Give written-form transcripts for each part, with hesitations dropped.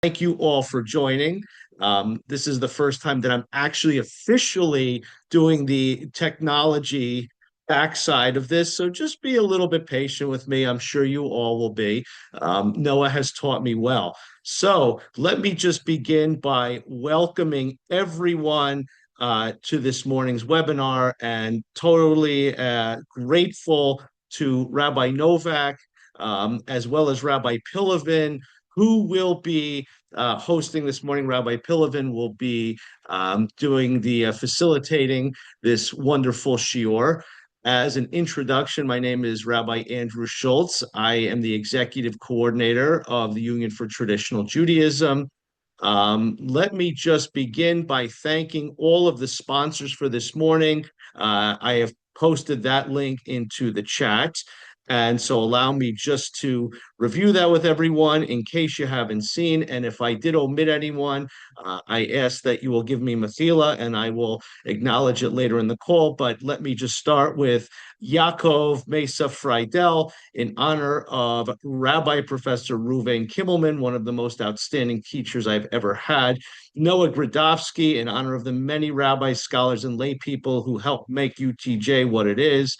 thank you all for joining. This is the first time that I'm actually officially doing the technology backside of this. So just be a little bit patient with me. I'm sure you all will be. Noah has taught me well. So let me just begin by welcoming everyone to this morning's webinar and totally grateful to Rabbi Novak, as well as Rabbi Pilavin, who will be hosting this morning. Rabbi Pilavin will be doing the facilitating this wonderful shiur. As an introduction, my name is Rabbi Andrew Schultz. I am the executive coordinator of the Union for Traditional Judaism. Let me just begin by thanking all of the sponsors for this morning. I have posted that link into the chat. And so allow me just to review that with everyone in case you haven't seen. And if I did omit anyone, I ask that you will give me methila and I will acknowledge it later in the call. But let me just start with Yaakov Mesa Freidel in honor of Rabbi Professor Reuven Kimmelman, one of the most outstanding teachers I've ever had. Noah Gradovsky in honor of the many rabbis, scholars, and lay people who helped make UTJ what it is.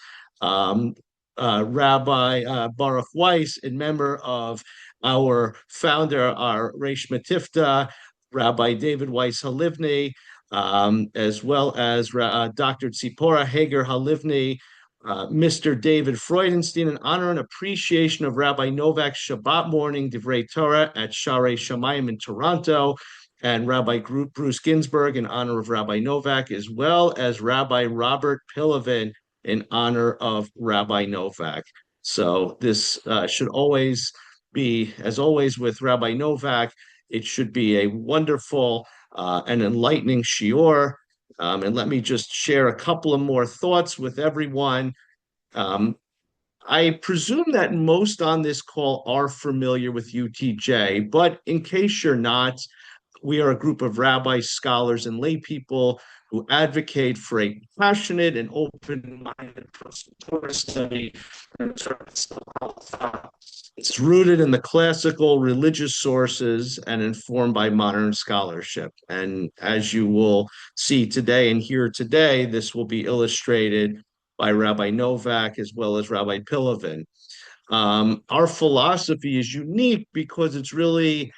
Rabbi Baruch Weiss, in member of our founder, our Reish Matifta, Rabbi David Weiss Halivni, as well as Dr. Tzipora Hager Halivni, Mr. David Freudenstein, in honor and appreciation of Rabbi Novak's Shabbat morning Divrei Torah at Sharei Shamayim in Toronto, and Rabbi Bruce Ginsburg in honor of Rabbi Novak, as well as Rabbi Robert Pilavin in honor of Rabbi Novak. So this should always be, as always with Rabbi Novak, it should be a wonderful and enlightening shiur. And let me just share a couple of more thoughts with everyone. I presume that most on this call are familiar with UTJ, but in case you're not, we are a group of rabbis, scholars, and lay people who advocate for a passionate and open-minded Torah study. It's rooted in the classical religious sources and informed by modern scholarship. And as you will see today and hear today, this will be illustrated by Rabbi Novak as well as Rabbi Pilavin. Our philosophy is unique because it's really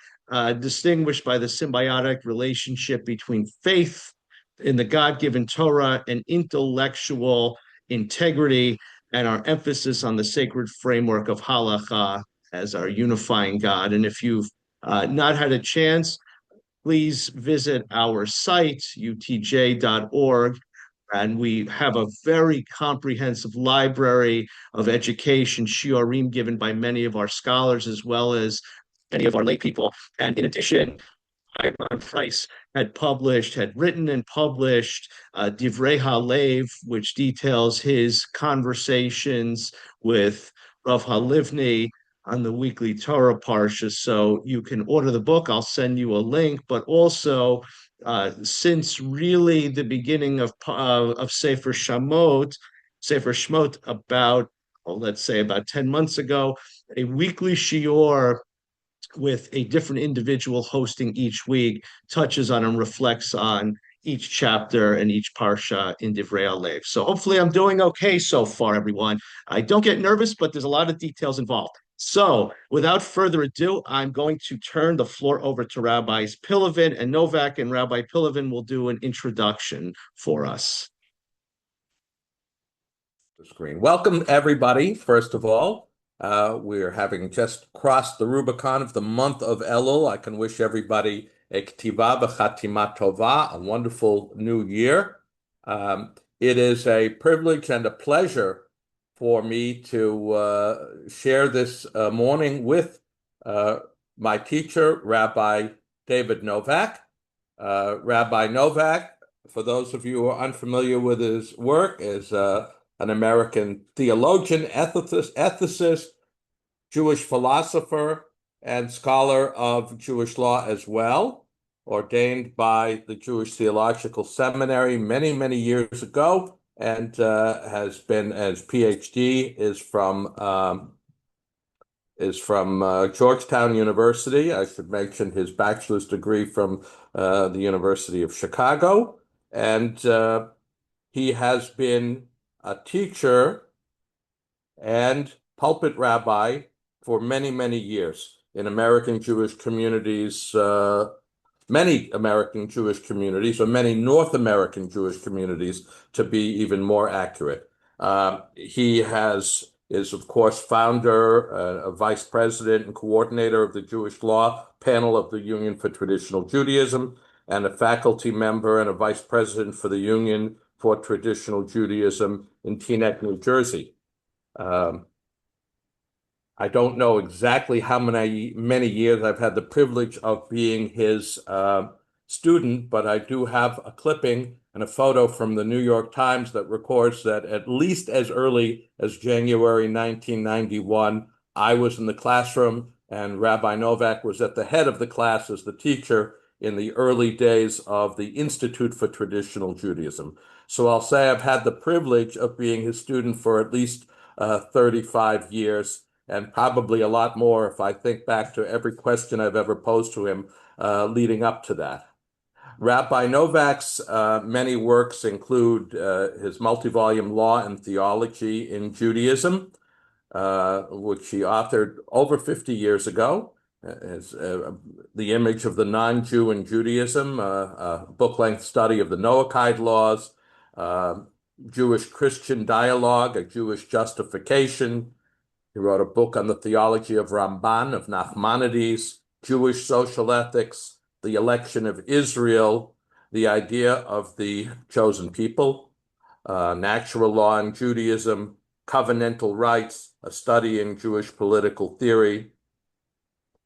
distinguished by the symbiotic relationship between faith in the God-given Torah and intellectual integrity, and our emphasis on the sacred framework of halacha as our unifying God. And if you've not had a chance, please visit our site, utj.org. And we have a very comprehensive library of education, shiurim given by many of our scholars, as well as many of our lay people. And in addition, Ivan Price had written and published Divrei Halev, which details his conversations with Rav Halivni on the weekly Torah Parsha. So you can order the book. I'll send you a link. But also, since really the beginning of Sefer Shemot, about, let's say about 10 months ago, a weekly shiur with a different individual hosting each week touches on and reflects on each chapter and each parsha in Divrei Alev. So hopefully I'm doing okay so far, everyone. I don't get nervous, but there's a lot of details involved. So without further ado, I'm going to turn the floor over to Rabbis Pilavin and Novak, and Rabbi Pilavin will do an introduction for us. The screen. Welcome, everybody, first of all. We're having just crossed the Rubicon of the month of Elul. I can wish everybody a k'tiva b'chatima tova, a wonderful new year. It is a privilege and a pleasure for me to share this morning with my teacher, Rabbi David Novak. Rabbi Novak, for those of you who are unfamiliar with his work, is an American theologian, ethicist, Jewish philosopher, and scholar of Jewish law as well, ordained by the Jewish Theological Seminary many, many years ago, and has been, as PhD, is from is from Georgetown University. I should mention his bachelor's degree from the University of Chicago. And he has been a teacher and pulpit rabbi for many, many years in American Jewish communities, many American Jewish communities, or many North American Jewish communities, to be even more accurate. Is, of course, founder, a vice president and coordinator of the Jewish Law Panel of the Union for Traditional Judaism, and a faculty member and a vice president for the Union for Traditional Judaism in Teaneck, New Jersey. I don't know exactly how many years I've had the privilege of being his student, but I do have a clipping and a photo from the New York Times that records that at least as early as January 1991, I was in the classroom and Rabbi Novak was at the head of the class as the teacher in the early days of the Institute for Traditional Judaism. So I'll say I've had the privilege of being his student for at least 35 years, and probably a lot more if I think back to every question I've ever posed to him leading up to that. Rabbi Novak's many works include his multi-volume Law and Theology in Judaism, which he authored over 50 years ago. The Image of the Non-Jew in Judaism, a book-length study of the Noahide laws, Jewish-Christian dialogue, a Jewish justification. He wrote a book on the theology of Ramban, of Nachmanides, Jewish social ethics, the election of Israel, the idea of the chosen people, natural law in Judaism, covenantal rights, a study in Jewish political theory,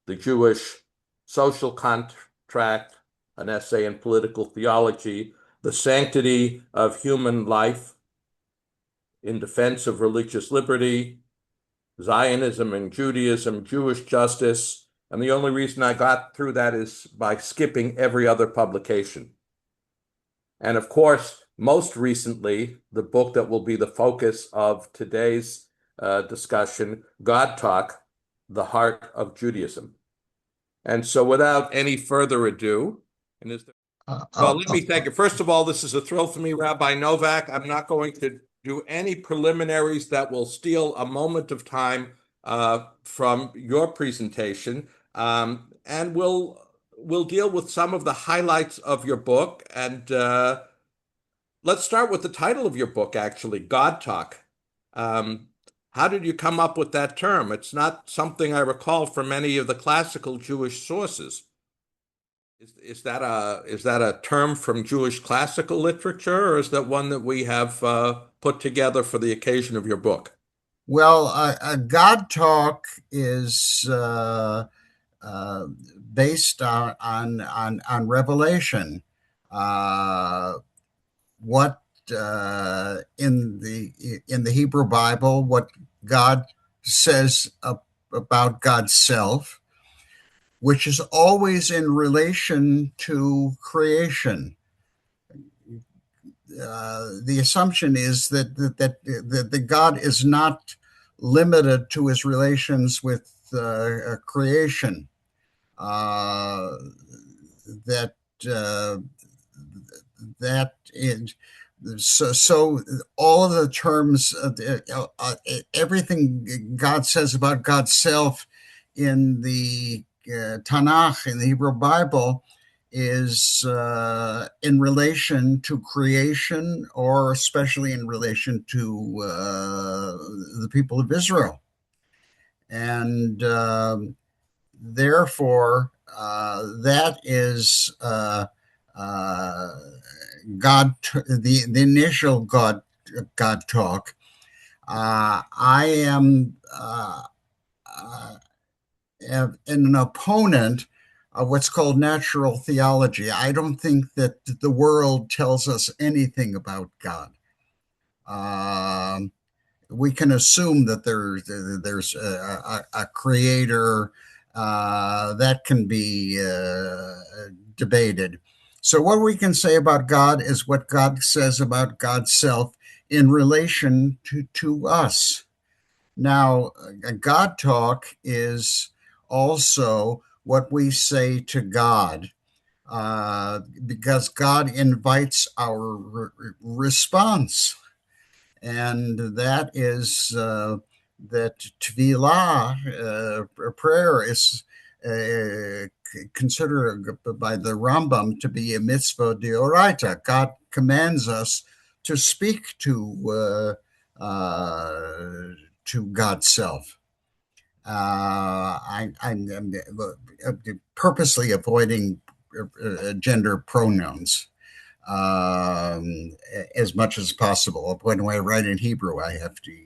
the Jewish social contract, an essay in political theology, the sanctity of human life in defense of religious liberty, Zionism and Judaism, Jewish justice, and the only reason I got through that is by skipping every other publication. And of course, most recently, the book that will be the focus of today's discussion, God Talk, The Heart of Judaism. And so without any further ado, well, let me thank you. First of all, this is a thrill for me, Rabbi Novak. I'm not going to do any preliminaries that will steal a moment of time from your presentation, and we'll deal with some of the highlights of your book. And let's start with the title of your book, actually, God Talk. How did you come up with that term? It's not something I recall from any of the classical Jewish sources. Is that a term from Jewish classical literature, or is that one that we have put together for the occasion of your book? Well, God Talk is based on revelation. What in the Hebrew Bible, what God says about God's self, which is always in relation to creation. The assumption is that God is not limited to his relations with creation. So all of the terms, everything God says about God's self in the Tanakh, in the Hebrew Bible, is in relation to creation, or especially in relation to the people of Israel. And therefore, that is God, the initial God Talk. I am an opponent of what's called natural theology. I don't think that the world tells us anything about God. We can assume that there's a creator that can be debated. So what we can say about God is what God says about God's self in relation to us. Now, God talk is also what we say to God, because God invites our response, and that is that tefillah, prayer, is considered by the Rambam to be a mitzvah deoraita. God commands us to speak to God's self. I'm purposely avoiding gender pronouns as much as possible. When I write in Hebrew, I have to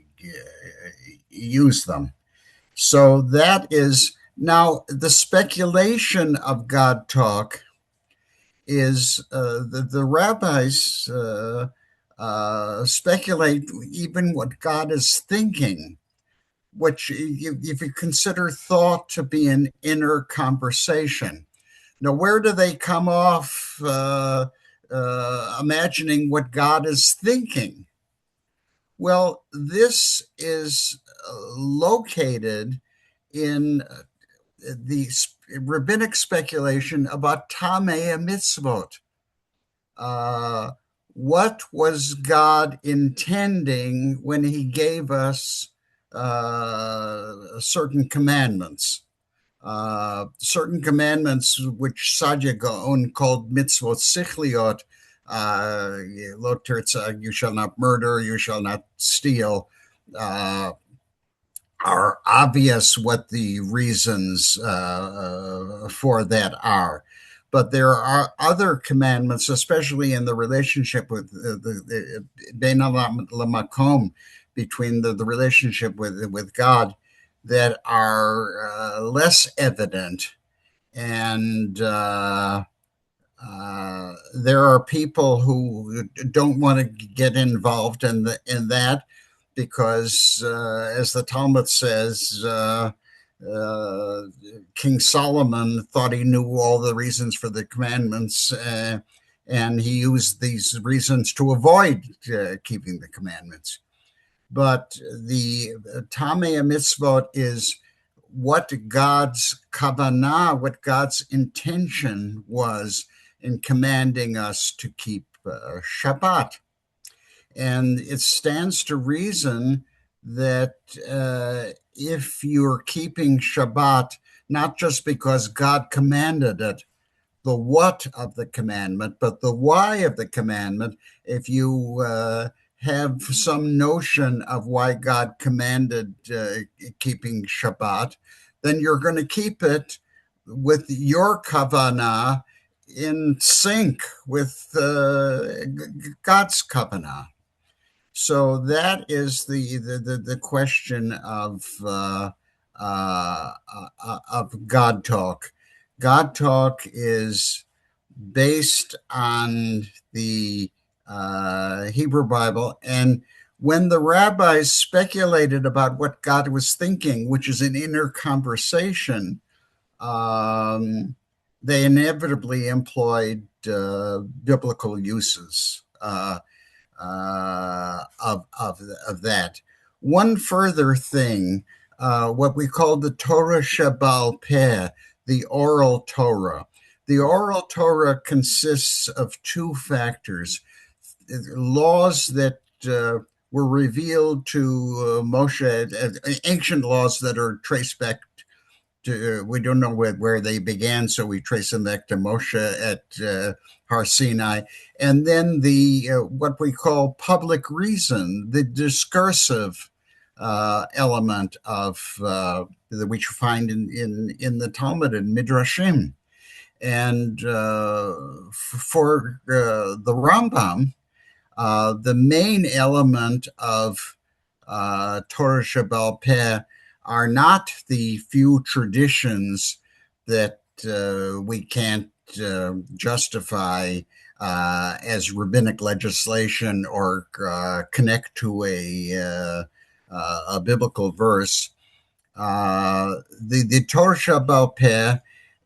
use them. So that is now the speculation of God talk is the rabbis speculate even what God is thinking, which if you consider thought to be an inner conversation. Now, where do they come off imagining what God is thinking? Well, this is located in the rabbinic speculation about Tamei Mitzvot. What was God intending when he gave us certain commandments? Certain commandments which Sadia Gaon called mitzvot sichliot, lo tirtzah, you shall not murder, you shall not steal, are obvious what the reasons for that are. But there are other commandments, especially in the relationship with the Ben Lamakom, between the relationship with God, that are less evident. And there are people who don't want to get involved in that because, as the Talmud says, King Solomon thought he knew all the reasons for the commandments, and he used these reasons to avoid keeping the commandments. But the Tamei Mitzvot is what God's kavanah, what God's intention was in commanding us to keep Shabbat. And it stands to reason that if you're keeping Shabbat, not just because God commanded it, the what of the commandment, but the why of the commandment, if you have some notion of why God commanded keeping Shabbat, then you're going to keep it with your kavanah in sync with God's kavanah. So that is the question of God talk. God talk is based on the Hebrew Bible, and when the rabbis speculated about what God was thinking, which is an inner conversation, they inevitably employed biblical uses of that. One further thing, what we call the Torah Sheba'al Peh, the oral Torah. The oral Torah consists of two factors: laws that were revealed to Moshe, ancient laws that are traced back to, we don't know where they began, so we trace them back to Moshe at Har Sinai. And then the what we call public reason, the discursive element of that we find in the Talmud and Midrashim. And for the Rambam, the main element of Torah Sheba'al Peh are not the few traditions that we can't justify as rabbinic legislation or connect to a biblical verse. The Torah Sheba'al Peh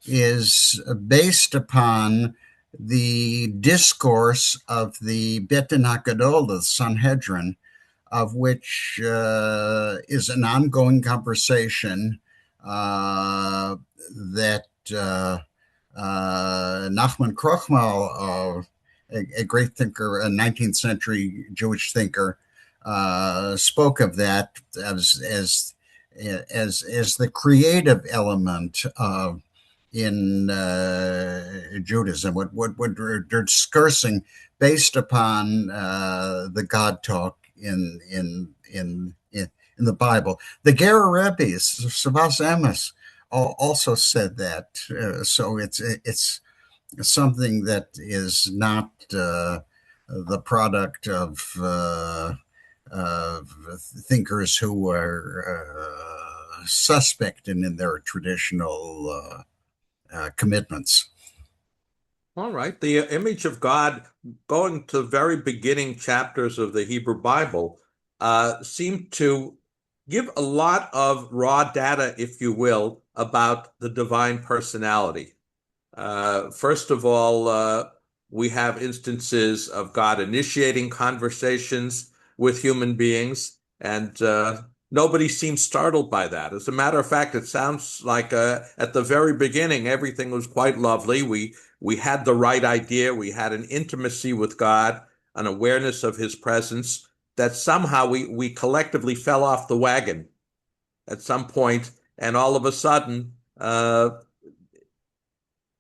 is based upon the discourse of the Bet Din HaGadol, the Sanhedrin, of which is an ongoing conversation that Nachman Krochmal, a great thinker, a 19th century Jewish thinker, spoke of that as the creative element in Judaism. What they're discussing based upon the God talk in the Bible. The Ger Rebbe's Savas Emes also said that. So it's something that is not the product of thinkers who are suspect in their traditional commitments. All right. The image of God, going to the very beginning chapters of the Hebrew Bible, seem to give a lot of raw data, if you will, about the divine personality. First of all, we have instances of God initiating conversations with human beings, and nobody seems startled by that. As a matter of fact, it sounds like at the very beginning, everything was quite lovely. We had the right idea. We had an intimacy with God, an awareness of his presence, that somehow we collectively fell off the wagon at some point, and all of a sudden,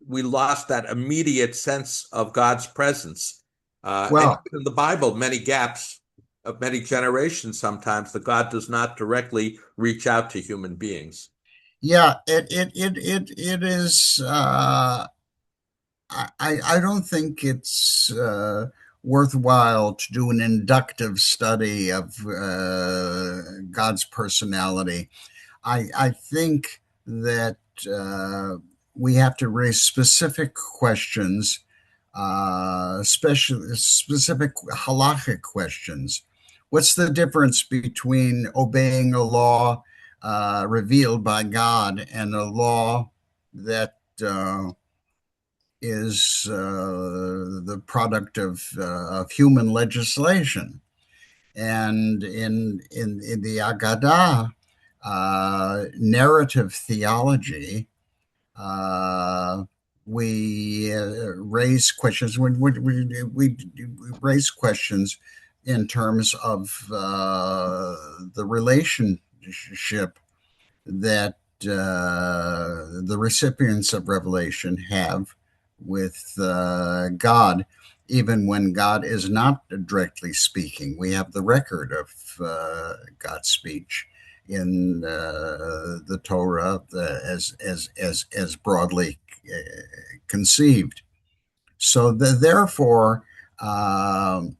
we lost that immediate sense of God's presence. And in the Bible, many gaps of many generations, sometimes that God does not directly reach out to human beings. Yeah, it is. I don't think it's worthwhile to do an inductive study of God's personality. I think that we have to raise specific questions, specific halachic questions. What's the difference between obeying a law revealed by God and a law that is the product of human legislation? And in the Agadah, narrative theology, we raise questions. We raise questions in terms of the relationship that the recipients of revelation have with God, even when God is not directly speaking. We have the record of God's speech in the Torah as broadly conceived. So therefore, I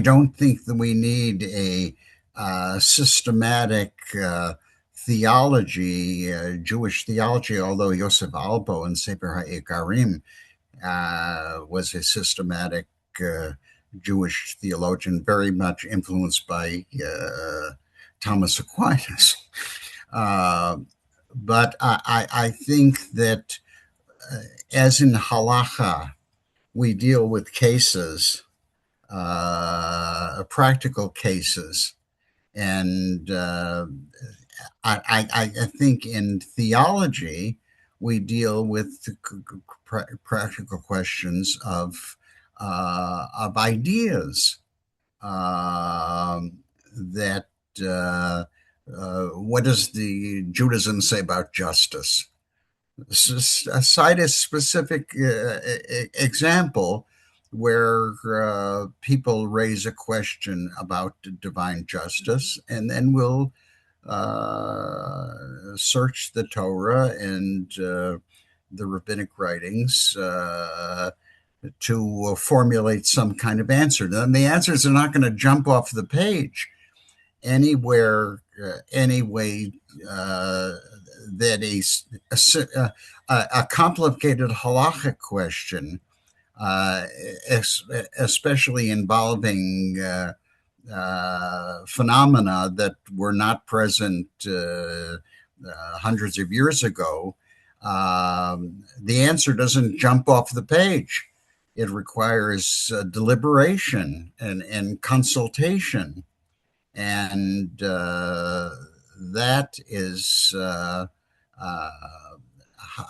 don't think that we need a systematic theology, Jewish theology, although Yosef Albo in Sefer HaIkarim was a systematic Jewish theologian, very much influenced by Thomas Aquinas. But I think that as in halacha, we deal with cases, practical cases, and I think in theology, we deal with practical questions of ideas that what does the Judaism say about justice? Cite a specific example where people raise a question about divine justice, and then we'll search the Torah and the rabbinic writings to formulate some kind of answer. Then the answers are not going to jump off the page anywhere, anyway, that a complicated halachic question, especially involving phenomena that were not present hundreds of years ago, the answer doesn't jump off the page. It requires deliberation and consultation. And that is uh,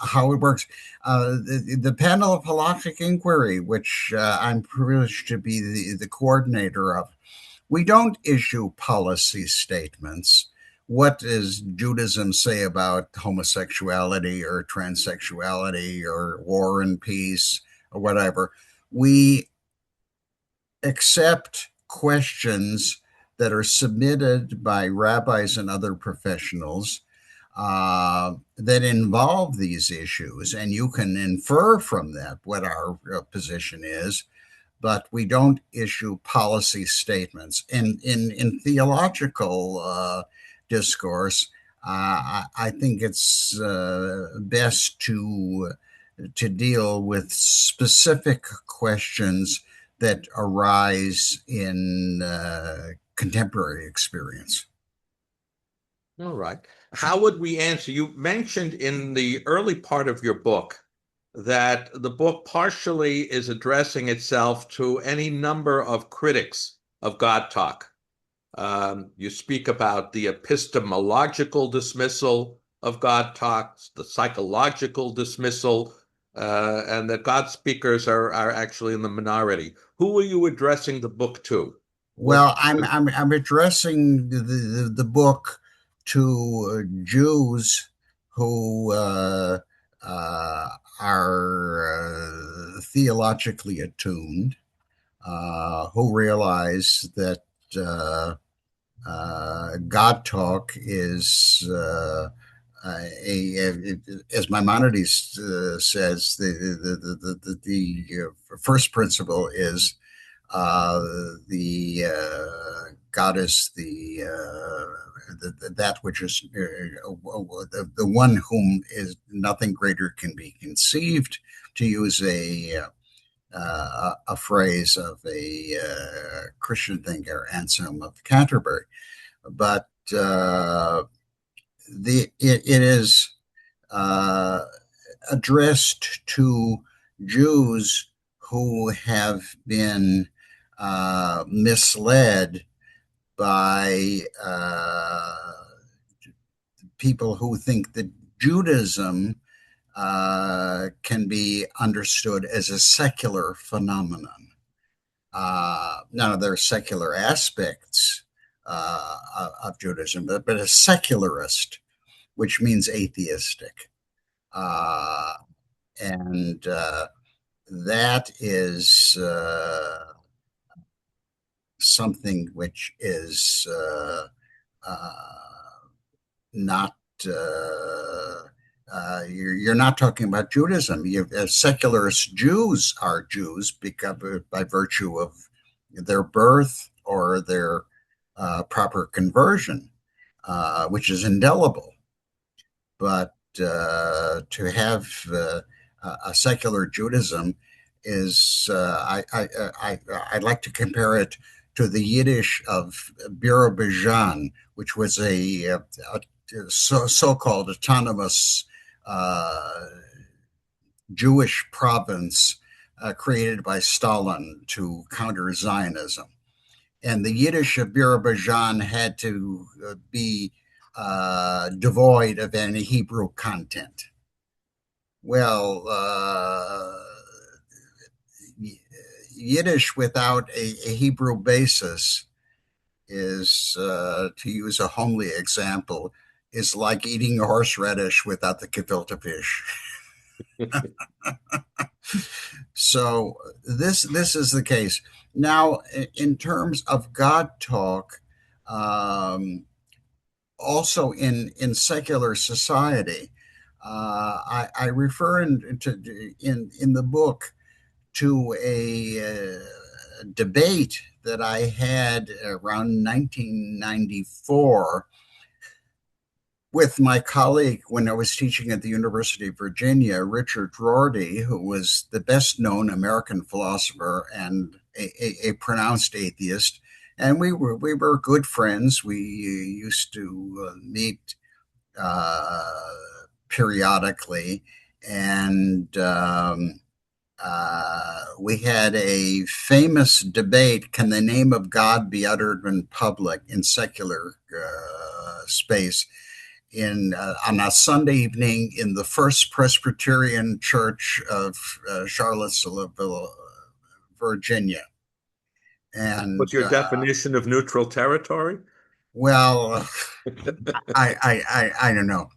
how it works. The panel of halachic inquiry, which I'm privileged to be the coordinator of, we don't issue policy statements. What does Judaism say about homosexuality or transsexuality or war and peace or whatever? We accept questions that are submitted by rabbis and other professionals that involve these issues, and you can infer from that what our position is, but we don't issue policy statements. In theological discourse, I think it's best to deal with specific questions that arise in contemporary experience. All right. How would we answer? You mentioned in the early part of your book that the book partially is addressing itself to any number of critics of God talk. You speak about the epistemological dismissal of God talks, the psychological dismissal, and that God speakers are actually in the minority. Who are you addressing the book to? Well, I'm addressing the book to Jews who are theologically attuned, who realize that God talk is as Maimonides says, the first principle is the God is that which is the one whom is nothing greater can be conceived, to use a phrase of a Christian thinker, Anselm of Canterbury. But it is addressed to Jews who have been misled by people who think that Judaism can be understood as a secular phenomenon. None of their secular aspects of Judaism, but a secularist, which means atheistic. And that is something which is not you're not talking about Judaism. Secularist Jews are Jews by virtue of their birth or their proper conversion, which is indelible. But to have a secular Judaism is, I'd like to compare it to the Yiddish of Birobidzhan, which was a so-called autonomous Jewish province created by Stalin to counter Zionism. And the Yiddish of Birobidzhan had to be devoid of any Hebrew content. Well, Yiddish without a Hebrew basis is, to use a homely example, is like eating horseradish without the gefilte fish. So this is the case. Now, in terms of God talk, also in secular society, I refer in the book to a debate that I had around 1994 with my colleague when I was teaching at the University of Virginia, Richard Rorty, who was the best known American philosopher and a pronounced atheist. And we were good friends. We used to meet periodically, and we had a famous debate: can the name of God be uttered in public, in secular space? On a Sunday evening in the First Presbyterian Church of Charlottesville, Virginia. And What's your definition of neutral territory? well, I don't know.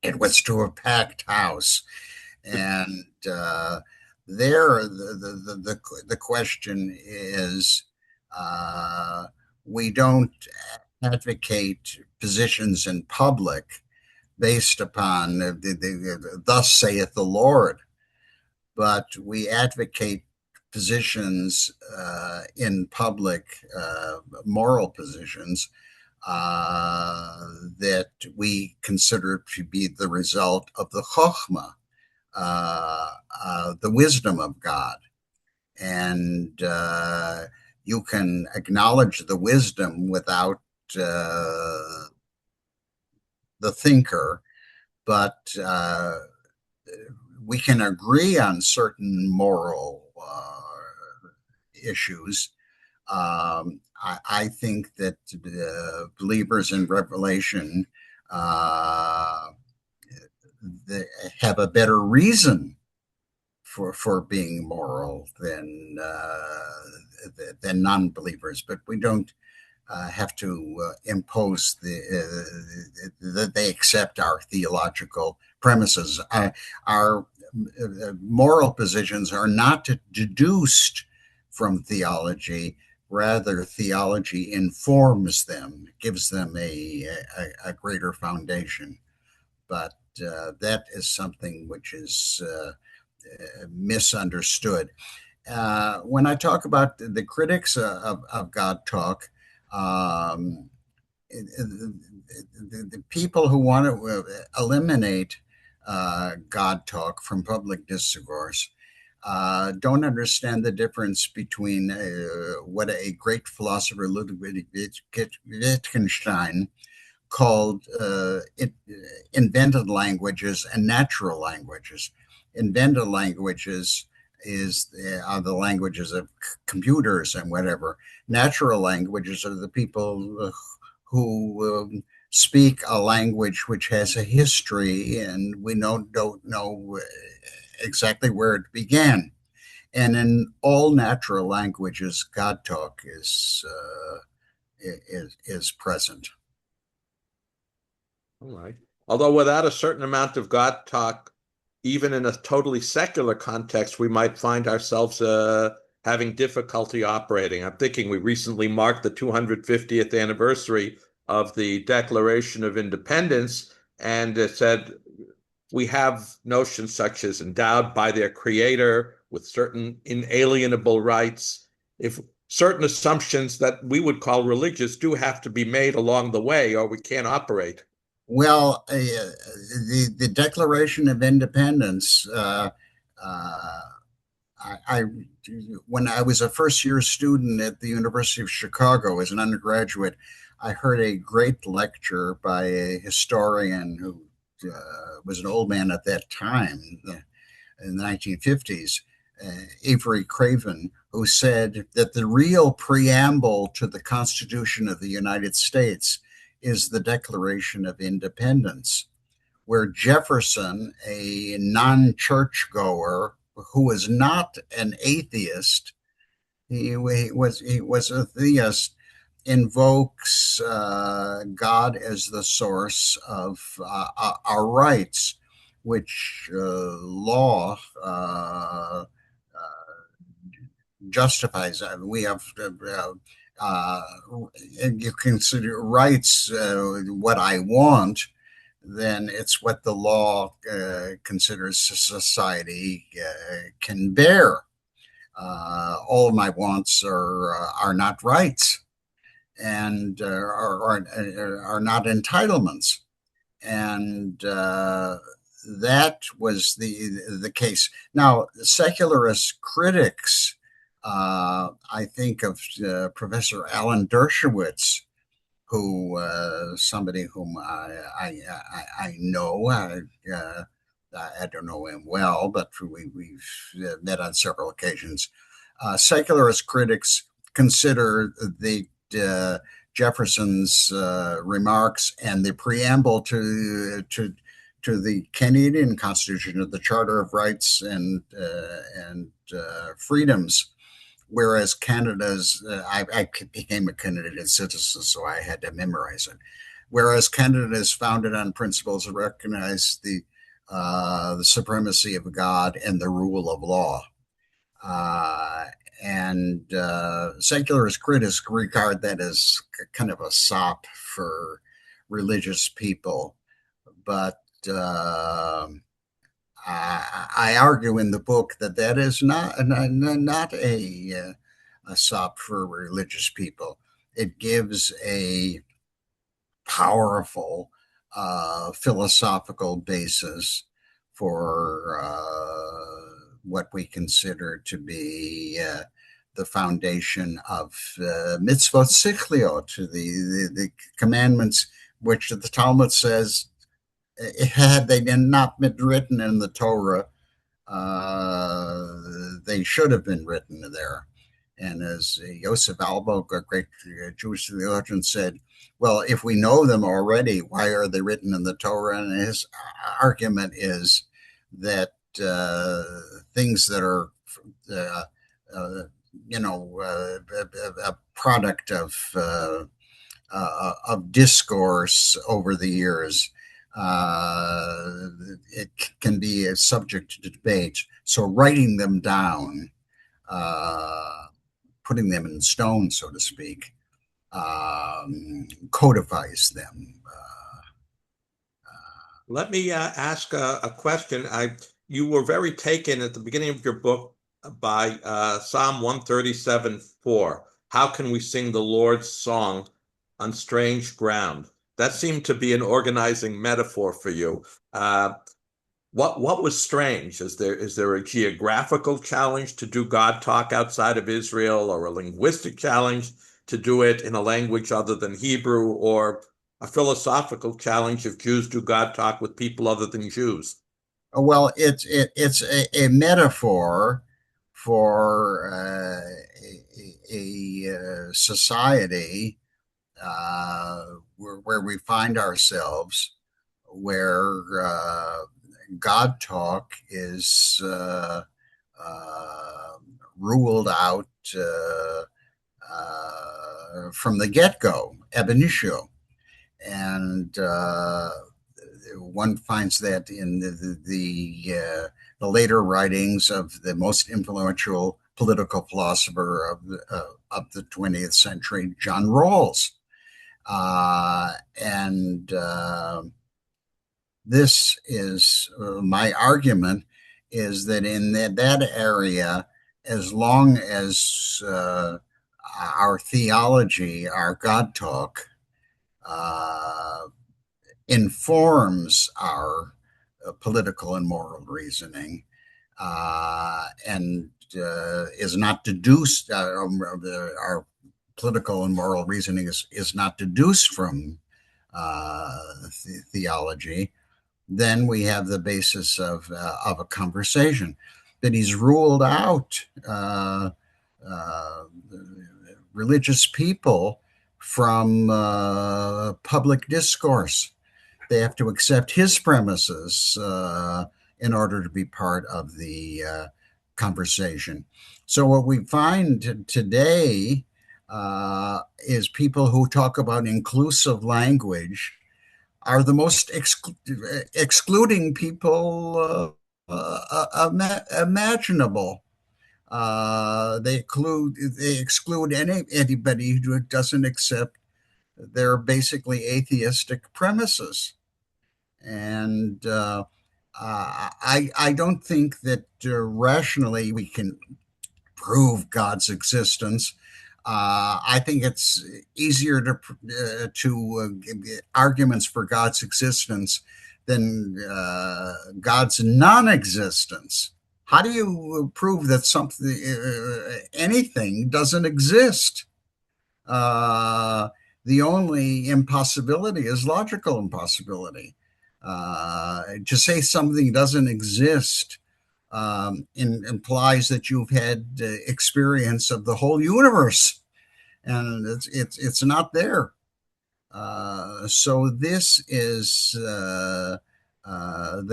It was to a packed house, and there the question is, we don't advocate positions in public based upon thus saith the Lord, but we advocate positions in public, moral positions that we consider to be the result of the chokhmah, the wisdom of God. And you can acknowledge the wisdom without the thinker, but we can agree on certain moral issues. I think that believers in Revelation have a better reason for being moral than non-believers, but we don't have to impose that they accept our theological premises. Our moral positions are not deduced from theology. Rather, theology informs them, gives them a greater foundation. But that is something which is misunderstood. When I talk about the critics of God talk, the people who want to eliminate God talk from public discourse don't understand the difference between what a great philosopher Ludwig Wittgenstein called invented languages and natural languages. Invented languages are the languages of computers and whatever. Natural languages are the people who speak a language which has a history, and we don't know exactly where it began. And in all natural languages, God talk is present. All right. Although without a certain amount of God talk, even in a totally secular context, we might find ourselves having difficulty operating. I'm thinking we recently marked the 250th anniversary of the Declaration of Independence, and it said we have notions such as endowed by their creator with certain inalienable rights. If certain assumptions that we would call religious do have to be made along the way, or we can't operate. Well, the Declaration of Independence, when I was a first year student at the University of Chicago as an undergraduate, I heard a great lecture by a historian who was an old man at that time, in the 1950s, Avery Craven, who said that the real preamble to the Constitution of the United States is the Declaration of Independence, where Jefferson, a non-churchgoer who was not an atheist, he was a theist, invokes God as the source of our rights, which law justifies. We have you consider rights what I want, then it's what the law considers society can bear. All of my wants are not rights, and are not entitlements, and that was the case. Now, secularist critics, I think of Professor Alan Dershowitz, who somebody whom I know, I don't know him well, but we've met on several occasions. Secularist critics consider the Jefferson's remarks and the preamble to the Canadian Constitution, of the Charter of Rights and Freedoms. Whereas Canada's, I became a Canadian citizen, so I had to memorize it. Whereas Canada is founded on principles that recognize the supremacy of God and the rule of law. And secularist critics regard that as kind of a sop for religious people. But I argue in the book that is not a sop for religious people. It gives a powerful philosophical basis for what we consider to be the foundation of mitzvot sichliot, the commandments, which the Talmud says, had they not been written in the Torah, they should have been written there. And as Yosef Albog, a great Jewish theologian, said, well, if we know them already, why are they written in the Torah? And his argument is that things that are, a product of discourse over the years, it can be a subject to debate. So writing them down, putting them in stone, so to speak, codifies them. Let me ask a question. You were very taken at the beginning of your book by Psalm 137:4. How can we sing the Lord's song on strange ground? That seemed to be an organizing metaphor for you. What was strange? Is there a geographical challenge to do God talk outside of Israel, or a linguistic challenge to do it in a language other than Hebrew, or a philosophical challenge if Jews do God talk with people other than Jews? Well, it's a metaphor for a society where we find ourselves, where God talk is ruled out from the get-go, ab initio. And one finds that in the later writings of the most influential political philosopher of the 20th century, John Rawls. And this is my argument, is that in that area, as long as our theology, our God talk, informs our political and moral reasoning, and is not deduced, our political and moral reasoning is not deduced from theology, then we have the basis of a conversation. But he's ruled out religious people from public discourse. They have to accept his premises in order to be part of the conversation. So what we find today is people who talk about inclusive language are the most excluding people imaginable. They exclude anybody who doesn't accept their basically atheistic premises. And I don't think that rationally we can prove God's existence. I think it's easier to get arguments for God's existence than God's non-existence. How do you prove that something, anything, doesn't exist? The only impossibility is logical impossibility. To say something doesn't exist implies that you've had experience of the whole universe, and it's not there. So this is the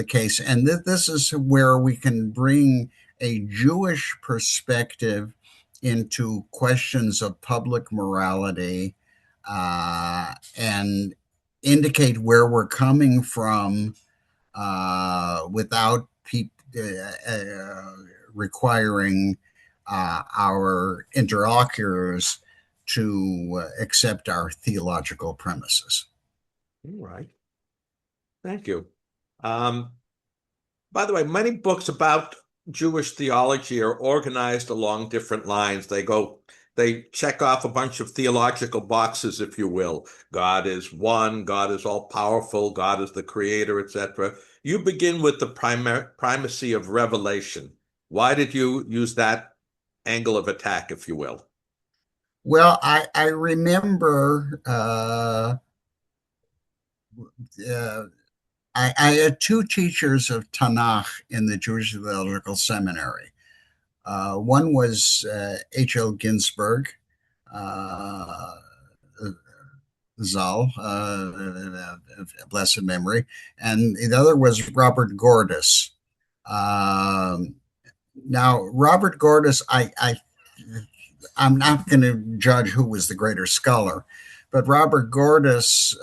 case, and this is where we can bring a Jewish perspective into questions of public morality and indicate where we're coming from without requiring our interlocutors to accept our theological premises. All right. Thank you. By the way, many books about Jewish theology are organized along different lines. They check off a bunch of theological boxes, if you will. God is one, God is all powerful, God is the creator, etc. You begin with the primacy of revelation. Why did you use that angle of attack, if you will? Well, I remember I had two teachers of Tanakh in the Jewish Theological Seminary. One was H.L. Ginsburg, Zal, blessed memory, and the other was Robert Gordis. Now, Robert Gordis, I'm not going to judge who was the greater scholar, but Robert Gordis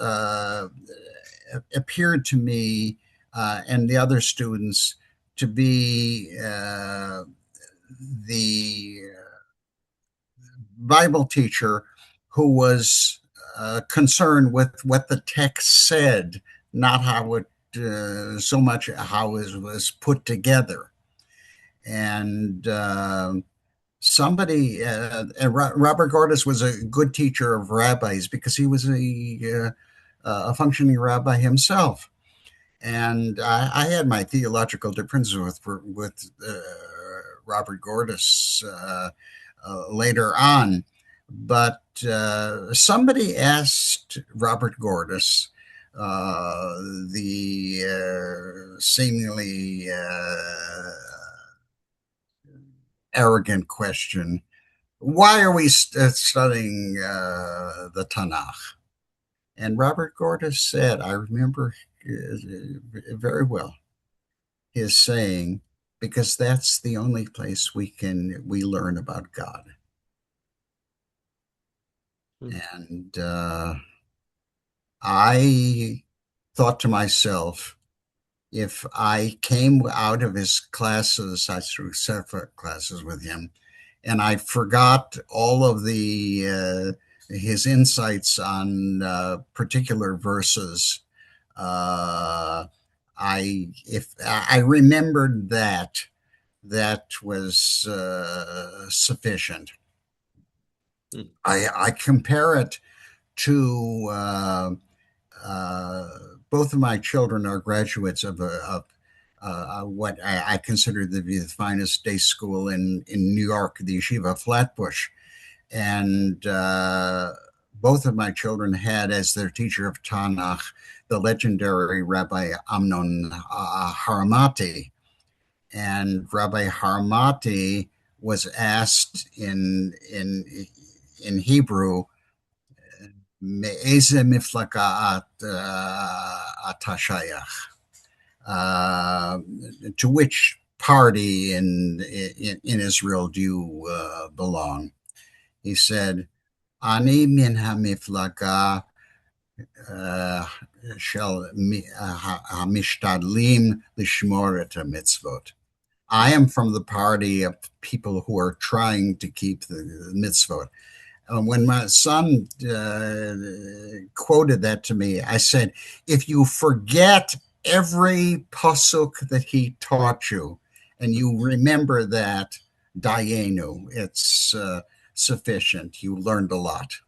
appeared to me and the other students to be the Bible teacher who was concerned with what the text said, not how it so much how it was put together. And Robert Gordis was a good teacher of rabbis because he was a functioning rabbi himself. And I had my theological differences with Robert Gordis later on. But somebody asked Robert Gordis the seemingly arrogant question, why are we studying the Tanakh? And Robert Gordis said, I remember very well his saying, because that's the only place we learn about God. And I thought to myself, if I came out of his classes, I threw several classes with him, and I forgot all of his insights on particular verses. If I remembered that was sufficient. I compare it to both of my children are graduates of what I consider to be the finest day school in New York, the Yeshiva Flatbush. And both of my children had as their teacher of Tanakh the legendary Rabbi Amnon Haramati. And Rabbi Haramati was asked in Hebrew, Me'eze miflaka ata shayach, to which party in Israel do you belong? He said, Ani min hamiflaga shel hamishtadlim lishmor et mitzvot. I am from the party of people who are trying to keep the mitzvot. When my son quoted that to me, I said, if you forget every pasuk that he taught you and you remember that, dayenu, it's sufficient. You learned a lot.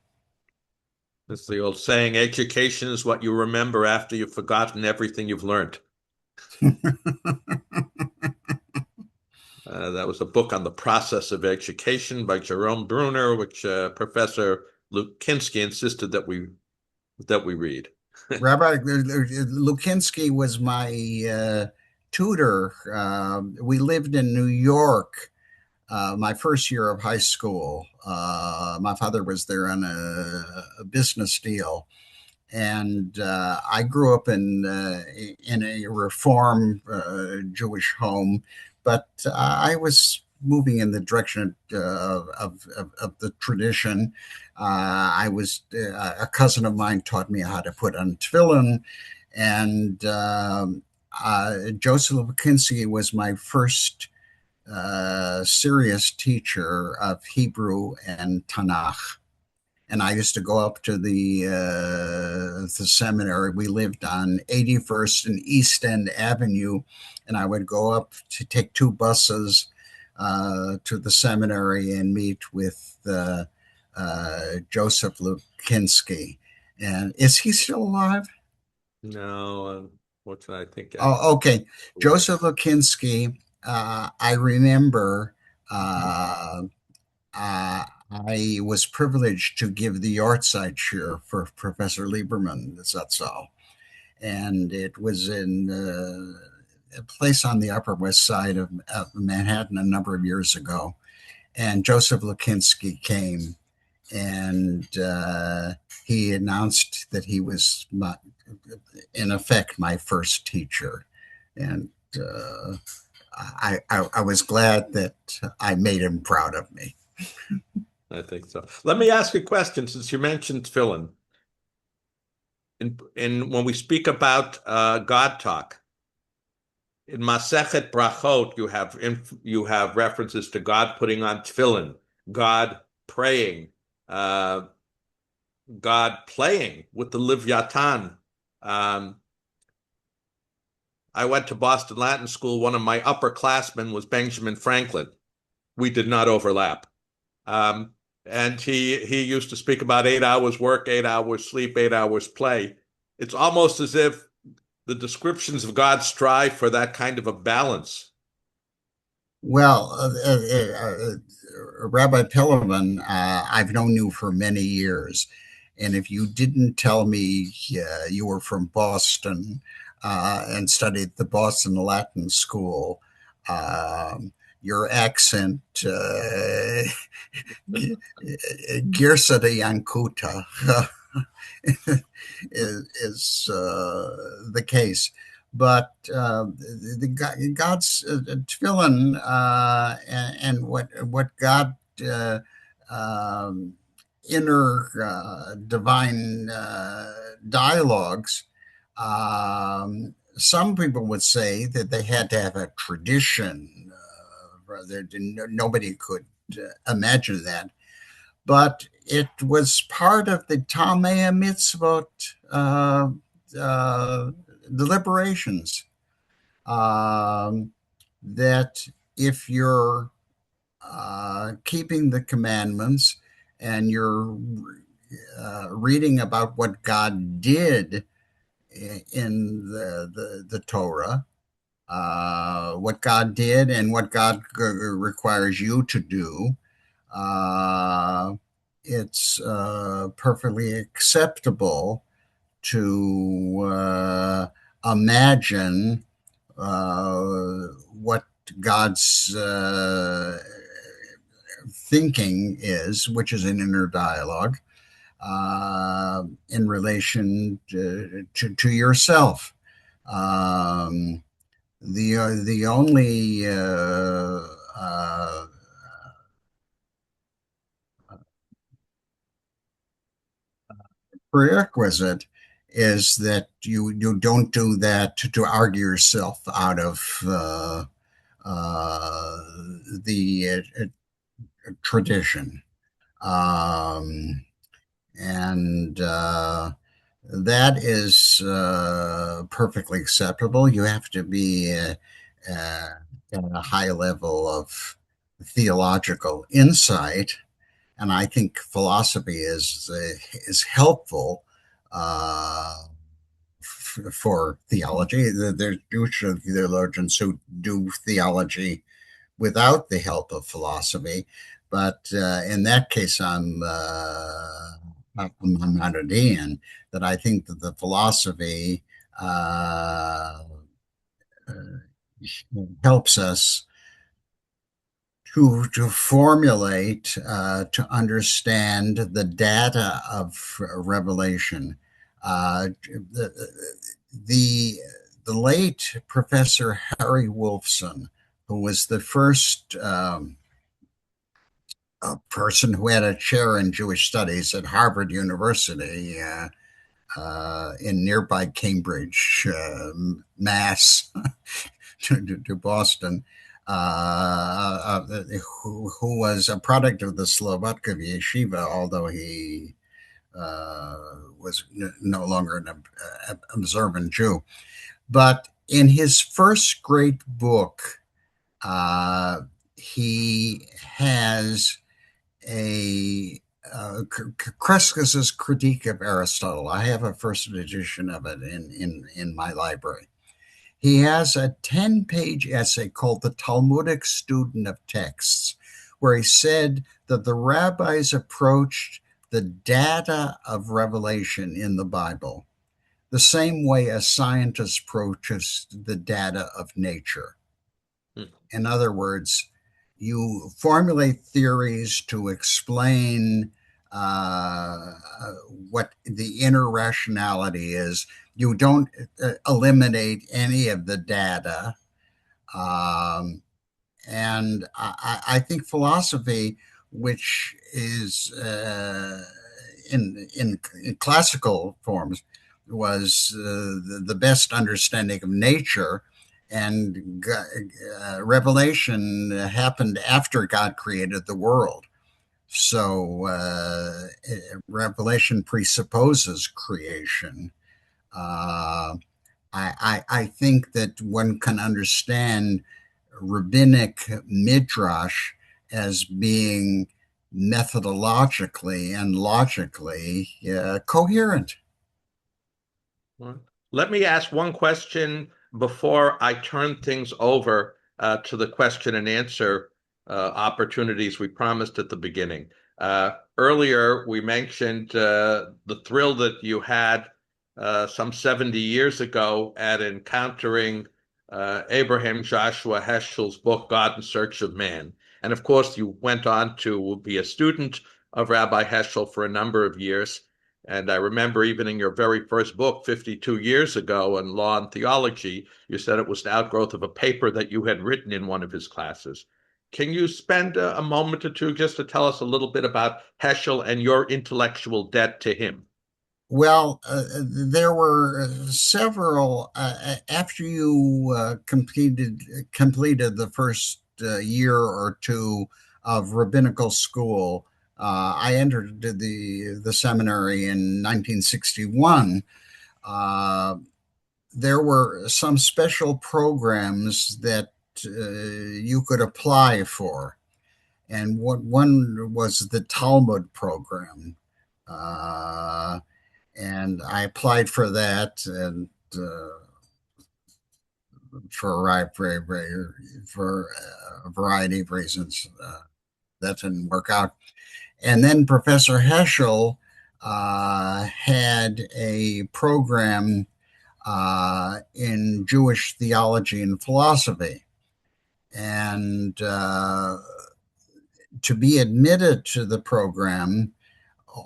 It's the old saying, education is what you remember after you've forgotten everything you've learned. That was a book on the process of education by Jerome Bruner, which Professor Luke Kinsky insisted that we read. Rabbi Lukinsky was my tutor. We lived in New York my first year of high school. My father was there on a business deal, and I grew up in a Reform Jewish home, but I was moving in the direction of the tradition. A cousin of mine taught me how to put on tefillin, and Joseph Lukinsky was my first serious teacher of Hebrew and Tanakh. And I used to go up to the seminary. We lived on 81st and East End Avenue, and I would go up to take two buses to the seminary and meet with Joseph Lukinsky. And is he still alive? No, unfortunately, I think Oh, okay. Joseph Lukinsky. I remember I was privileged to give the Yortzeit cheer for Professor Lieberman, that's all. And it was in a place on the Upper West Side of Manhattan a number of years ago. And Joseph Lukinsky came, and he announced that he was, in effect, my first teacher. And I was glad that I made him proud of me. I think so. Let me ask a question, since you mentioned tefillin. In when we speak about God talk, in Masechet Brachot, you have references to God putting on tefillin, God praying, God playing with the Livyatan. I went to Boston Latin School. One of my upperclassmen was Benjamin Franklin. We did not overlap. And he used to speak about 8 hours work, 8 hours sleep, 8 hours play. It's almost as if the descriptions of God strive for that kind of a balance. Well, Rabbi Pillerman, I've known you for many years. And if you didn't tell me you were from Boston and studied at the Boston Latin School, your accent, Girsa de Yankuta, is the case. But God's tefillin and what God inner divine dialogues. Some people would say that they had to have a tradition. Nobody could imagine that. But it was part of the Tamei Mitzvot deliberations, that if you're keeping the commandments and you're reading about what God did in the Torah, what God did and what God requires you to do, it's perfectly acceptable to imagine what God's thinking is, which is an inner dialogue, in relation to yourself. The only prerequisite is that you don't do that to argue yourself out of the tradition. And that is perfectly acceptable. You have to be at a high level of theological insight, and I think philosophy is helpful for theology. There's Jewish theologians who do theology without the help of philosophy, but in that case, I'm Maimonidean, that I think that the philosophy uh, helps us to formulate, to understand the data of revelation. The, the the late Professor Harry Wolfson, who was the first person who had a chair in Jewish studies at Harvard University in nearby Cambridge, Mass, to Boston, who was a product of the Slovakia yeshiva, although he was no longer an observant Jew. But in his first great book, he has a Crescus's Critique of Aristotle. I have a first edition of it in my library. He has a 10-page essay called The Talmudic Student of Texts, where he said that the rabbis approached the data of revelation in the Bible the same way a scientist approaches the data of nature. In other words, you formulate theories to explain what the inner rationality is. You don't eliminate any of the data. And I think philosophy, which is in classical forms, was the best understanding of nature, and revelation happened after God created the world. So revelation presupposes creation. I think that one can understand rabbinic midrash as being methodologically and logically coherent. Let me ask one question before I turn things over to the question and answer opportunities we promised at the beginning. Earlier, we mentioned the thrill that you had some 70 years ago at encountering Abraham Joshua Heschel's book, God in Search of Man. And of course, you went on to be a student of Rabbi Heschel for a number of years. And I remember even in your very first book, 52 years ago, on Law and Theology, you said it was the outgrowth of a paper that you had written in one of his classes. Can you spend a moment or two just to tell us a little bit about Heschel and your intellectual debt to him? Well, there were several after you completed the first year or two of rabbinical school. I entered the seminary in 1961. There were some special programs that you could apply for, and one was the Talmud program. And I applied for that, and for a variety of reasons, that didn't work out. And then Professor Heschel had a program in Jewish theology and philosophy, and to be admitted to the program,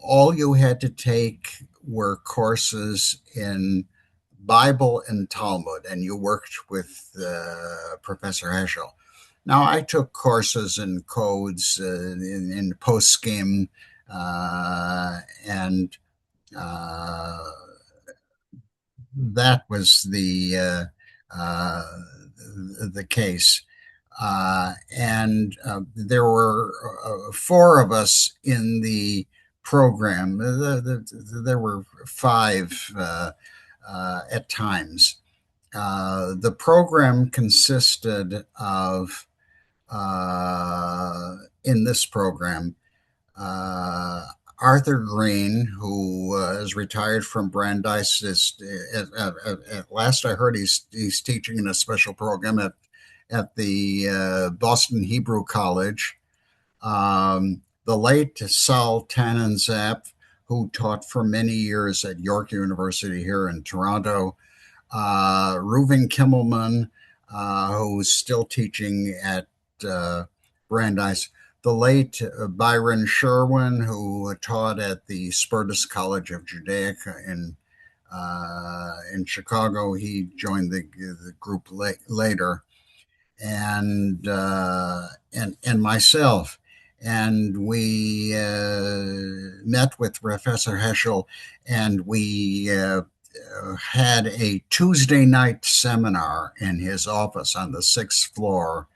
all you had to take were courses in Bible and Talmud, and you worked with Professor Heschel. Now, I took courses in codes, in post-skim, and that was the case. And there were four of us in the program. There were five at times. The program consisted of, in this program, Arthur Green, who is retired from Brandeis. At last I heard he's teaching in a special program at the Boston Hebrew College. The late Saul Tannenzapf, who taught for many years at York University here in Toronto, Reuven Kimmelman, who's still teaching at Brandeis, the late Byron Sherwin, who taught at the Spertus College of Judaica in Chicago. He joined the group later, and myself. And we met with Professor Heschel, and we had a Tuesday night seminar in his office on the sixth floor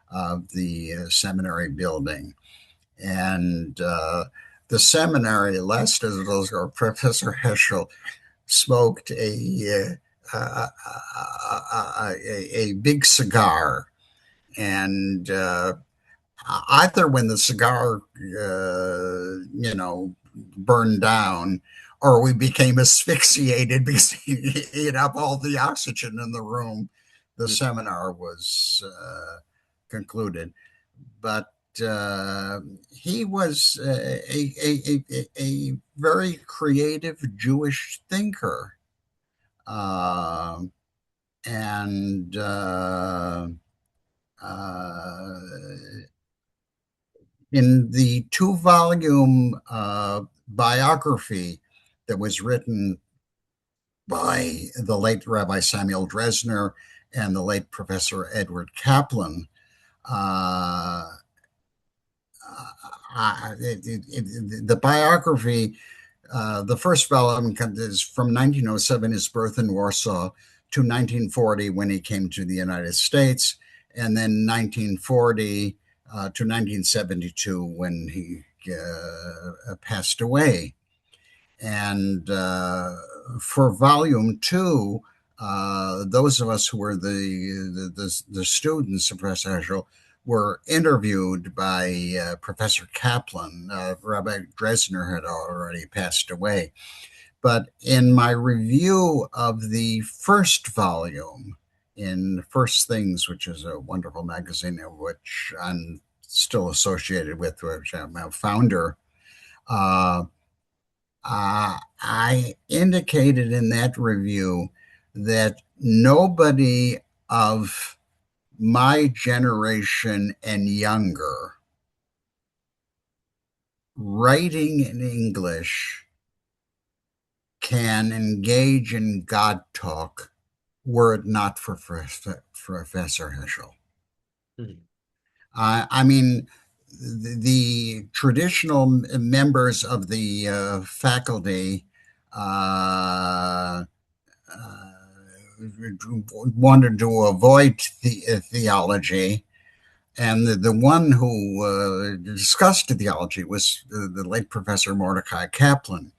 of the seminary building. And the seminary lasted as Professor Heschel smoked a big cigar, and either when the cigar, burned down, or we became asphyxiated because he ate up all the oxygen in the room, the seminar was concluded. But he was a very creative Jewish thinker. And in the 2-volume biography that was written by the late Rabbi Samuel Dresner and the late Professor Edward Kaplan, the biography, the first volume is from 1907, his birth in Warsaw, to 1940 when he came to the United States, and then 1940 to 1972 when he passed away. And for volume 2, those of us who were the students of Professor Heschel were interviewed by Professor Kaplan. Rabbi Dresner had already passed away. But in my review of the first volume in First Things, which is a wonderful magazine of which I'm still associated with, which I'm a founder, I indicated in that review that nobody of my generation and younger writing in English can engage in God talk were it not for Professor Heschel. Mm-hmm. I mean, the traditional members of the faculty wanted to avoid theology, and the one who discussed theology was the late Professor Mordecai Kaplan.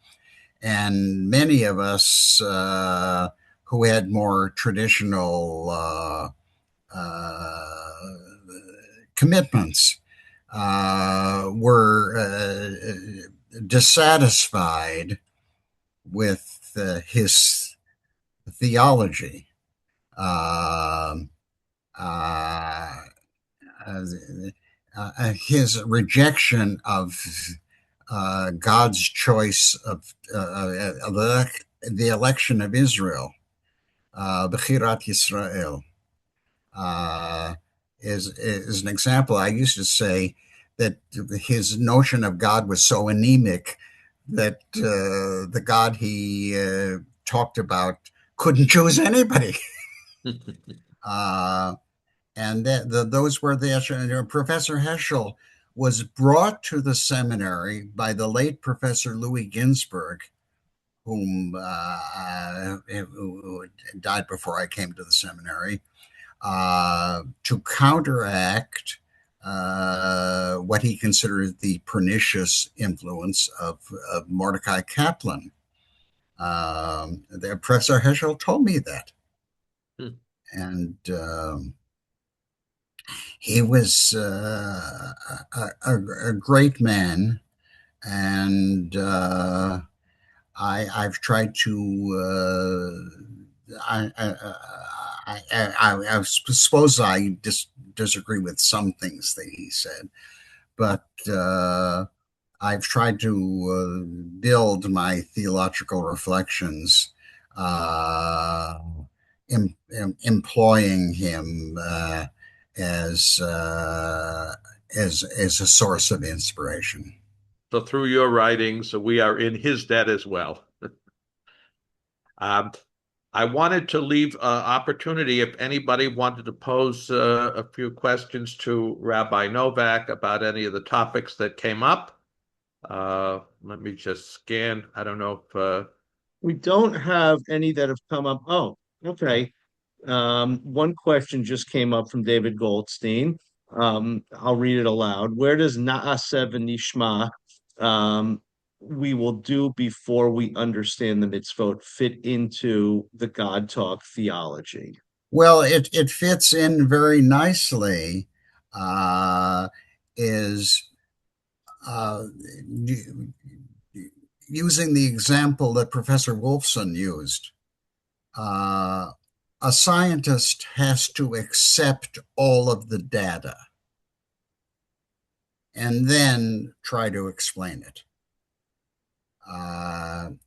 And many of us who had more traditional commitments were dissatisfied with his theology. His rejection of God's choice of the election of Israel, Bechirat Yisrael, is an example. I used to say that his notion of God was so anemic that the God he talked about couldn't choose anybody. And those were the Professor Heschel was brought to the seminary by the late Professor Louis Ginsburg, who died before I came to the seminary, to counteract what he considered the pernicious influence of Mordecai Kaplan. The Professor Heschel told me that. And he was a great man, and I've tried to. I suppose I disagree with some things that he said, but I've tried to build my theological reflections, uh, employing him as as a source of inspiration. So through your writings, we are in his debt as well. Um, I wanted to leave opportunity if anybody wanted to pose a few questions to Rabbi Novak about any of the topics that came up. Let me just scan. I don't know if We don't have any that have come up. Oh, okay. One question just came up from David Goldstein. I'll read it aloud. Where does Na'aseh v'nishma, we will do before we understand the mitzvot, fit into the God talk theology? Well, it fits in very nicely. Uh, is uh, Using the example that Professor Wolfson used, uh, a scientist has to accept all of the data and then try to explain it.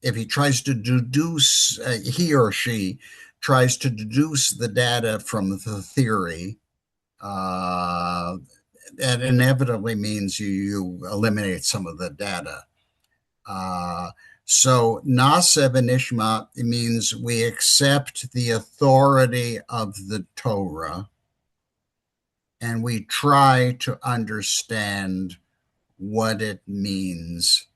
If he tries to deduce, he or she tries to deduce the data from the theory, that inevitably means you eliminate some of the data. So Na'aseh v'nishma means we accept the authority of the Torah and we try to understand what it means,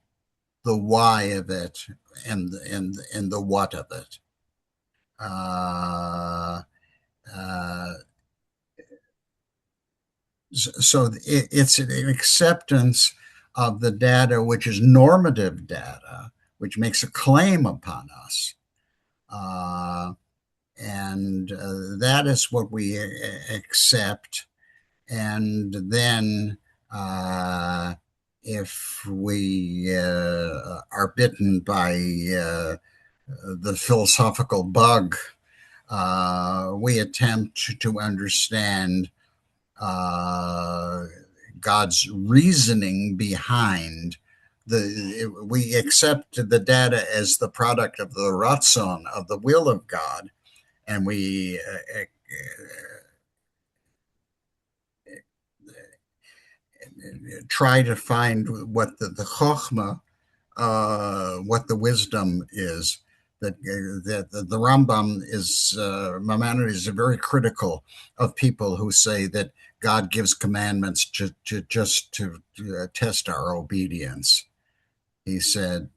the why of it, and the what of it. Uh, uh, so it's an acceptance of the data, which is normative data, which makes a claim upon us. And that is what we accept. And then if we are bitten by the philosophical bug, we attempt to understand God's reasoning behind we accept the data as the product of the ratzon, of the will of God, and we try to find what the chokhmah, what the wisdom is. That the Rambam is Maimonides is very critical of people who say that God gives commandments just to test our obedience. He said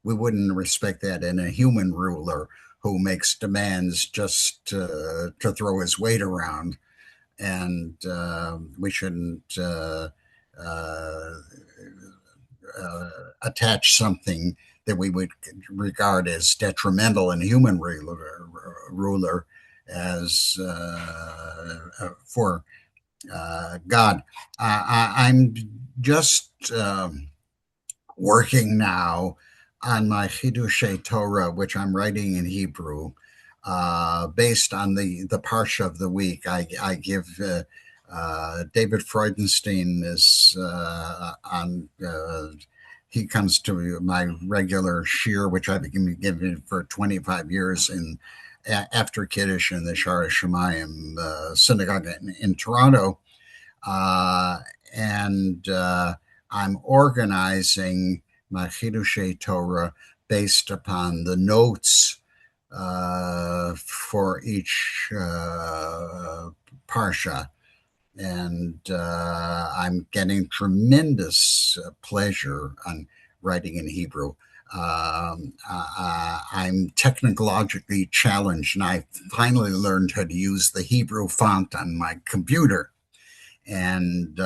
we wouldn't respect that in a human ruler who makes demands just to throw his weight around, and we shouldn't attach something that we would regard as detrimental in a human ruler as for God. I'm just working now on my Chidushei Torah, which I'm writing in Hebrew, based on the parsha of the week. I give David Freudenstein is on. He comes to my regular shir, which I've been giving for 25 years after Kiddush in the Shara Shemayim synagogue in Toronto. And I'm organizing my Chidushei Torah based upon the notes for each parsha. And I'm getting tremendous pleasure on writing in Hebrew. I'm technologically challenged, and I finally learned how to use the Hebrew font on my computer. And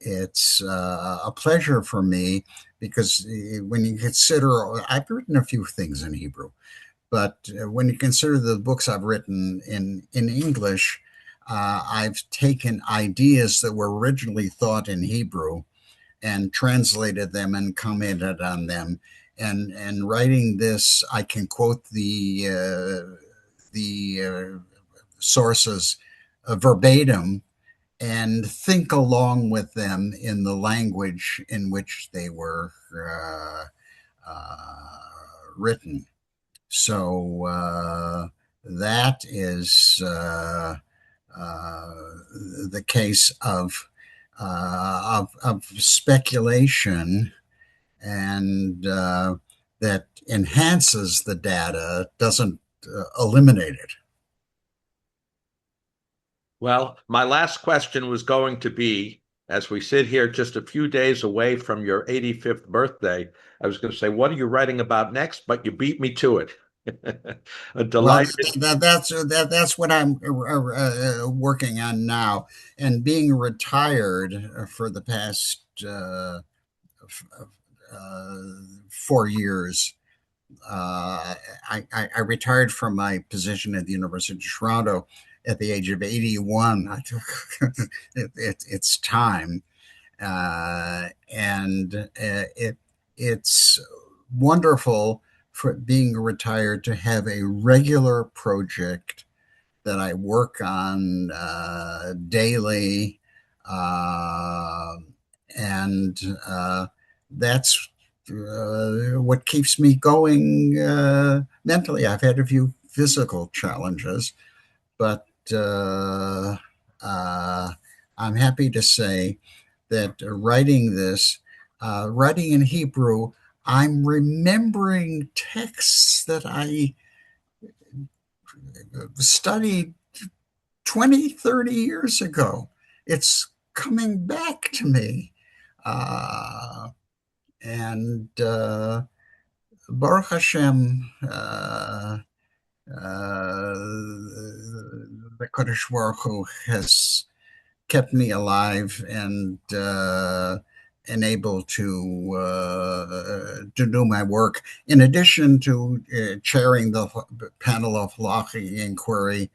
it's a pleasure for me because when you consider, I've written a few things in Hebrew, but when you consider the books I've written in English, I've taken ideas that were originally thought in Hebrew and translated them and commented on them. And writing this, I can quote the sources verbatim, and think along with them in the language in which they were written. So that is the case of speculation, and that enhances the data, doesn't eliminate it. Well, my last question was going to be, as we sit here just a few days away from your 85th birthday, I was going to say, what are you writing about next? But you beat me to it. A Well, delighted. that's what I'm working on now, and being retired for the past 4 years. I retired from my position at the University of Toronto at the age of 81. It's time, and it's wonderful for being retired to have a regular project that I work on daily, uh, and that's what keeps me going mentally. I've had a few physical challenges, but I'm happy to say that writing in Hebrew, I'm remembering texts that I studied 20, 30 years ago. It's coming back to me. And Baruch Hashem, the Kodesh Baruch Hu has kept me alive and able to do my work. In addition to chairing the panel of halachic inquiry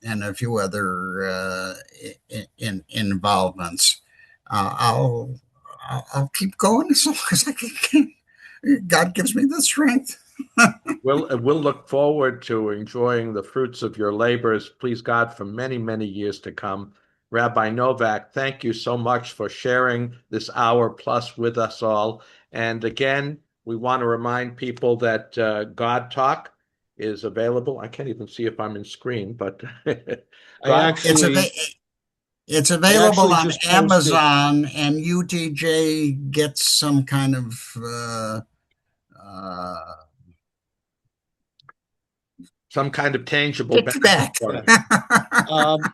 and a few other involvements, I'll keep going as long as I can. God gives me the strength. We'll look forward to enjoying the fruits of your labors, please God, for many, many years to come. Rabbi Novak, thank you so much for sharing this hour plus with us all. And again, we want to remind people that God Talk is available. I can't even see if I'm in screen, but God, It's I available actually on just posted. Amazon, and UTJ gets some kind of some kind of tangible benefit kickback. for it.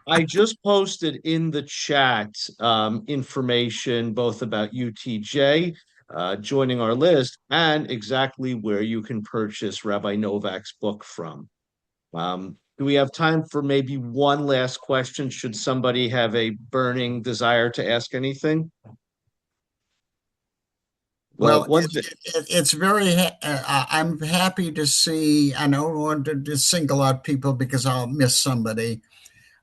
I just posted in the chat information both about UTJ joining our list and exactly where you can purchase Rabbi Novak's book from. Do we have time for maybe one last question? Should somebody have a burning desire to ask anything? Well, Well, one thing. it's I'm happy to see. I don't want to single out people because I'll miss somebody.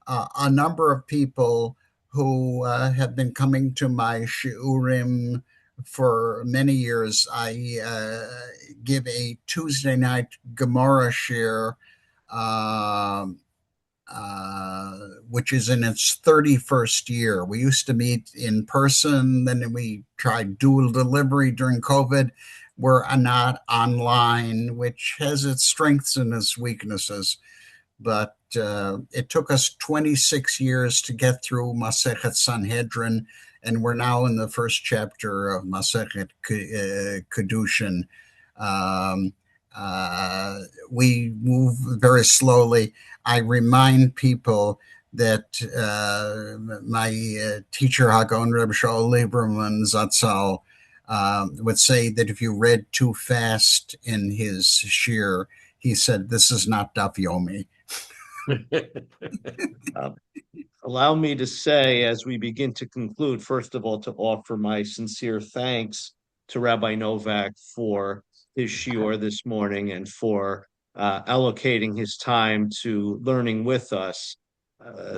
A number of people who have been coming to my shiurim for many years. I give a Tuesday night Gemara share, um, which is in its 31st year. We used to meet in person, then we tried dual delivery during COVID. We're not online, which has its strengths and its weaknesses. But it took us 26 years to get through Masechet Sanhedrin, and we're now in the first chapter of Masechet Kedushin. Um, we move very slowly. I remind people that my teacher, Hagon Reb Shaul Lieberman Zatzal, would say that if you read too fast in his shir, he said, "This is not Daf Yomi." Allow me to say, as we begin to conclude, first of all, to offer my sincere thanks to Rabbi Novak for his shiur this morning and for allocating his time to learning with us.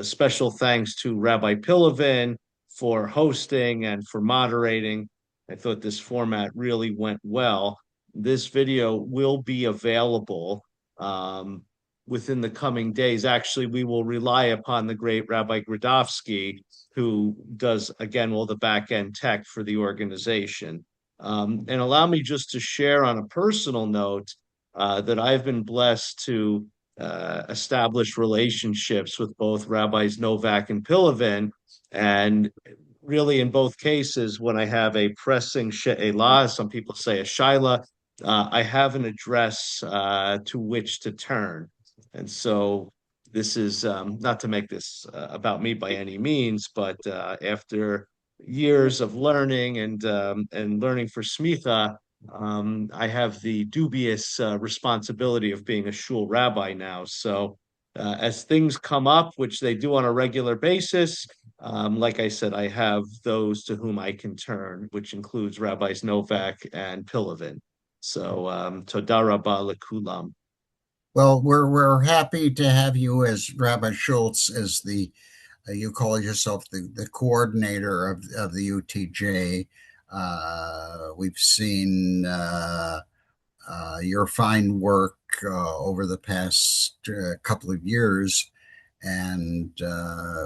Special thanks to Rabbi Pilavin for hosting and for moderating. I thought this format really went well. This video will be available within the coming days. Actually, we will rely upon the great Rabbi Gradovsky, who does, again, all the back end tech for the organization. And allow me just to share on a personal note that I've been blessed to establish relationships with both Rabbis Novak and Pilavin. And really, in both cases, when I have a pressing she'elah, some people say a shaila, I have an address to which to turn. And so this is not to make this about me by any means, but after years of learning and learning for smicha, I have the dubious responsibility of being a shul rabbi now. So as things come up, which they do on a regular basis, like I said, I have those to whom I can turn, which includes Rabbis Novak and Pilavin. So toda rabba lekulam. Well, we're happy to have you as Rabbi Schultz, as the you call yourself the coordinator of the UTJ. We've seen your fine work over the past couple of years, and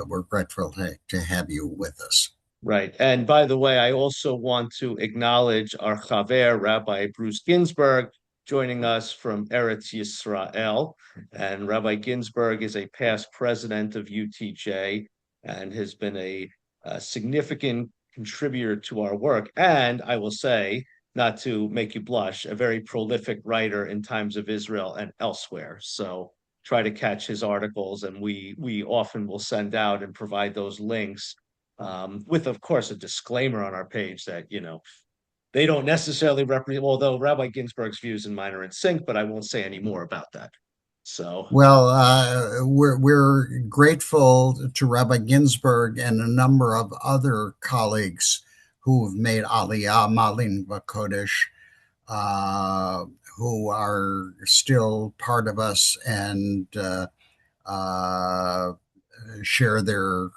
we're grateful to have you with us. Right. And by the way, I also want to acknowledge our Chaver, Rabbi Bruce Ginsburg, joining us from Eretz Yisrael. And Rabbi Ginsburg is a past president of UTJ and has been a significant contributor to our work. And I will say, not to make you blush, a very prolific writer in Times of Israel and elsewhere. So try to catch his articles, and we often will send out and provide those links with, of course, a disclaimer on our page that, they don't necessarily represent, although Rabbi Ginsburg's views and mine are in sync, but I won't say any more about that. So, well, we're grateful to Rabbi Ginsburg and a number of other colleagues who have made Aliyah Malin Vakodesh, who are still part of us and uh, share their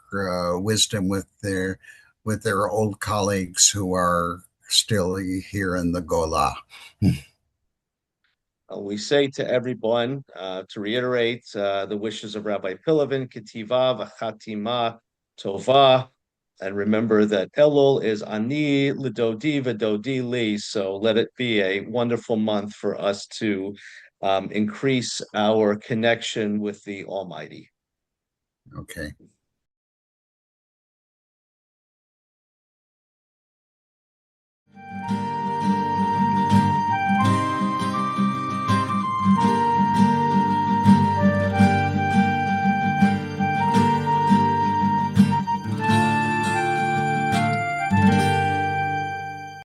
wisdom with their old colleagues who are still here in the Gola. we say to everyone, to reiterate the wishes of Rabbi Pilavin, Ketiva, Vachatima, Tova, and remember that Elul is Ani Lidodi Vidodi Li. So let it be a wonderful month for us to increase our connection with the Almighty. Okay.